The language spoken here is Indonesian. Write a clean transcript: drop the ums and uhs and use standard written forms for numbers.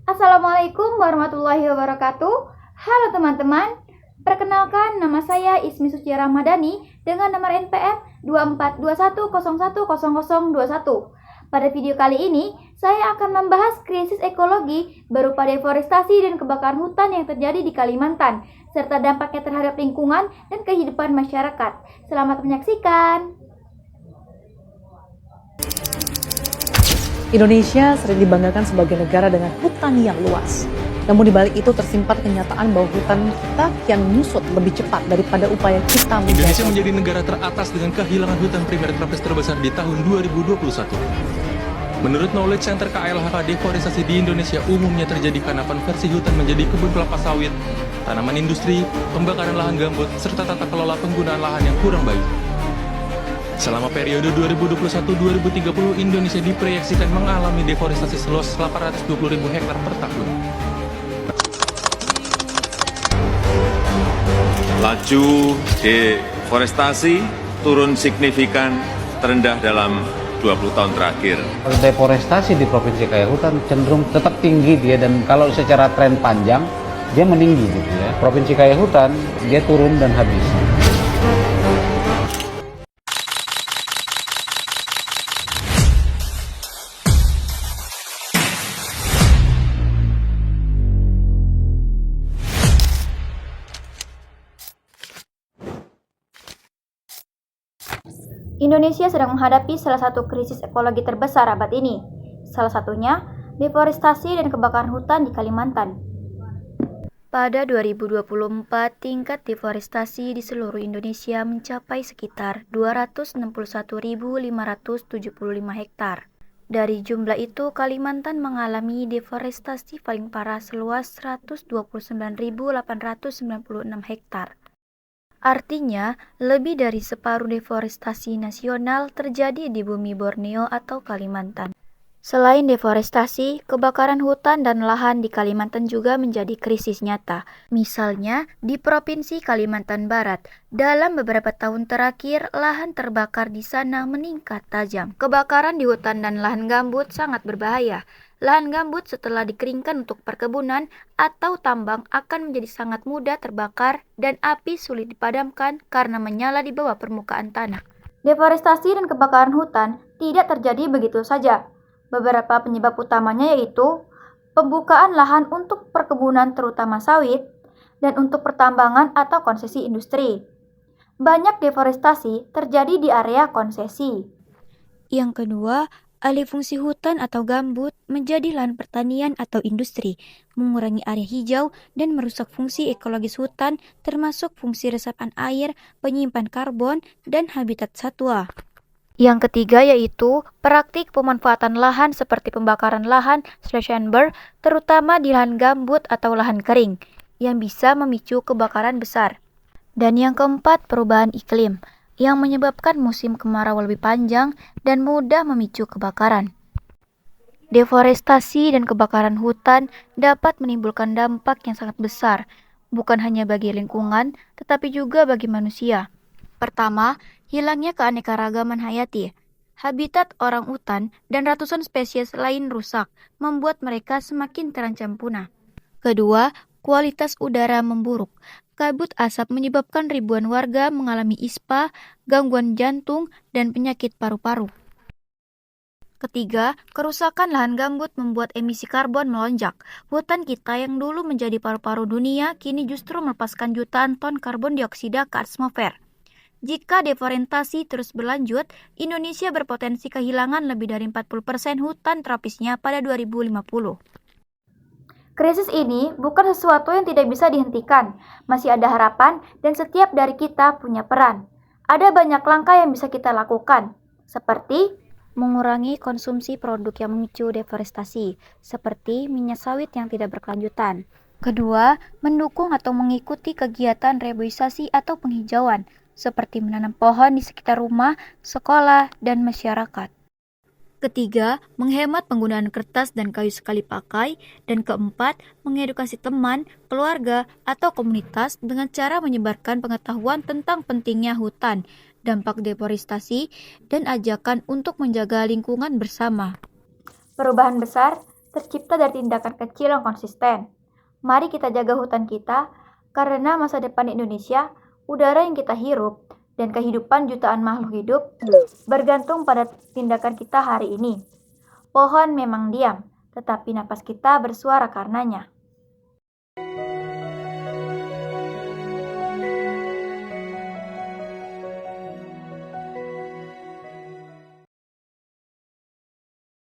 Assalamualaikum warahmatullahi wabarakatuh. Halo teman-teman, perkenalkan nama saya Ismi Suci Ramadhani dengan nomor NPM 2421010021. Pada video kali ini, saya akan membahas krisis ekologi berupa deforestasi dan kebakaran hutan yang terjadi di Kalimantan, serta dampaknya terhadap lingkungan dan kehidupan masyarakat. Selamat menyaksikan. Indonesia sering dibanggakan sebagai negara dengan hutan yang luas. Namun di balik itu tersimpan kenyataan bahwa hutan kita kian menyusut lebih cepat daripada upaya kita menjaga. Indonesia menjadi negara teratas dengan kehilangan hutan primer tropis terbesar di tahun 2021. Menurut Knowledge Center KLHK, deforestasi di Indonesia umumnya terjadi karena konversi hutan menjadi kebun kelapa sawit, tanaman industri, pembakaran lahan gambut, serta tata kelola penggunaan lahan yang kurang baik. Selama periode 2021-2030, Indonesia diproyeksikan mengalami deforestasi seluas 820.000 hektar per tahun. Laju deforestasi turun signifikan terendah dalam 20 tahun terakhir. Deforestasi di Provinsi Kaya Hutan cenderung tetap tinggi dia, dan kalau secara tren panjang dia meninggi gitu ya. Provinsi Kaya Hutan dia turun dan habis. Indonesia sedang menghadapi salah satu krisis ekologi terbesar abad ini. Salah satunya, deforestasi dan kebakaran hutan di Kalimantan. Pada 2024, tingkat deforestasi di seluruh Indonesia mencapai sekitar 261.575 hektar. Dari jumlah itu, Kalimantan mengalami deforestasi paling parah seluas 129.896 hektar. Artinya, lebih dari separuh deforestasi nasional terjadi di bumi Borneo atau Kalimantan. Selain deforestasi, kebakaran hutan dan lahan di Kalimantan juga menjadi krisis nyata. Misalnya, di Provinsi Kalimantan Barat, dalam beberapa tahun terakhir, lahan terbakar di sana meningkat tajam. Kebakaran di hutan dan lahan gambut sangat berbahaya. Lahan gambut setelah dikeringkan untuk perkebunan atau tambang akan menjadi sangat mudah terbakar dan api sulit dipadamkan karena menyala di bawah permukaan tanah. Deforestasi dan kebakaran hutan tidak terjadi begitu saja. Beberapa penyebab utamanya yaitu pembukaan lahan untuk perkebunan terutama sawit dan untuk pertambangan atau konsesi industri. Banyak deforestasi terjadi di area konsesi. Yang kedua, alih fungsi hutan atau gambut menjadi lahan pertanian atau industri, mengurangi area hijau dan merusak fungsi ekologis hutan termasuk fungsi resapan air, penyimpan karbon, dan habitat satwa. Yang ketiga yaitu praktik pemanfaatan lahan seperti pembakaran lahan slash and burn, terutama di lahan gambut atau lahan kering, yang bisa memicu kebakaran besar. Dan yang keempat, perubahan iklim, yang menyebabkan musim kemarau lebih panjang dan mudah memicu kebakaran. Deforestasi dan kebakaran hutan dapat menimbulkan dampak yang sangat besar, bukan hanya bagi lingkungan, tetapi juga bagi manusia. Pertama, hilangnya keanekaragaman hayati. Habitat orang utan dan ratusan spesies lain rusak, membuat mereka semakin terancam punah. Kedua, kualitas udara memburuk. Kabut asap menyebabkan ribuan warga mengalami ispa, gangguan jantung, dan penyakit paru-paru. Ketiga, kerusakan lahan gambut membuat emisi karbon melonjak. Hutan kita yang dulu menjadi paru-paru dunia, kini justru melepaskan jutaan ton karbon dioksida ke atmosfer. Jika deforestasi terus berlanjut, Indonesia berpotensi kehilangan lebih dari 40% hutan tropisnya pada 2050. Krisis ini bukan sesuatu yang tidak bisa dihentikan. Masih ada harapan dan setiap dari kita punya peran. Ada banyak langkah yang bisa kita lakukan, seperti mengurangi konsumsi produk yang memicu deforestasi, seperti minyak sawit yang tidak berkelanjutan. Kedua, mendukung atau mengikuti kegiatan reboisasi atau penghijauan, seperti menanam pohon di sekitar rumah, sekolah, dan masyarakat. Ketiga, menghemat penggunaan kertas dan kayu sekali pakai. Dan keempat, mengedukasi teman, keluarga, atau komunitas dengan cara menyebarkan pengetahuan tentang pentingnya hutan, dampak deforestasi, dan ajakan untuk menjaga lingkungan bersama. Perubahan besar tercipta dari tindakan kecil yang konsisten. Mari kita jaga hutan kita, karena masa depan Indonesia, udara yang kita hirup, dan kehidupan jutaan makhluk hidup bergantung pada tindakan kita hari ini. Pohon memang diam, tetapi napas kita bersuara karenanya.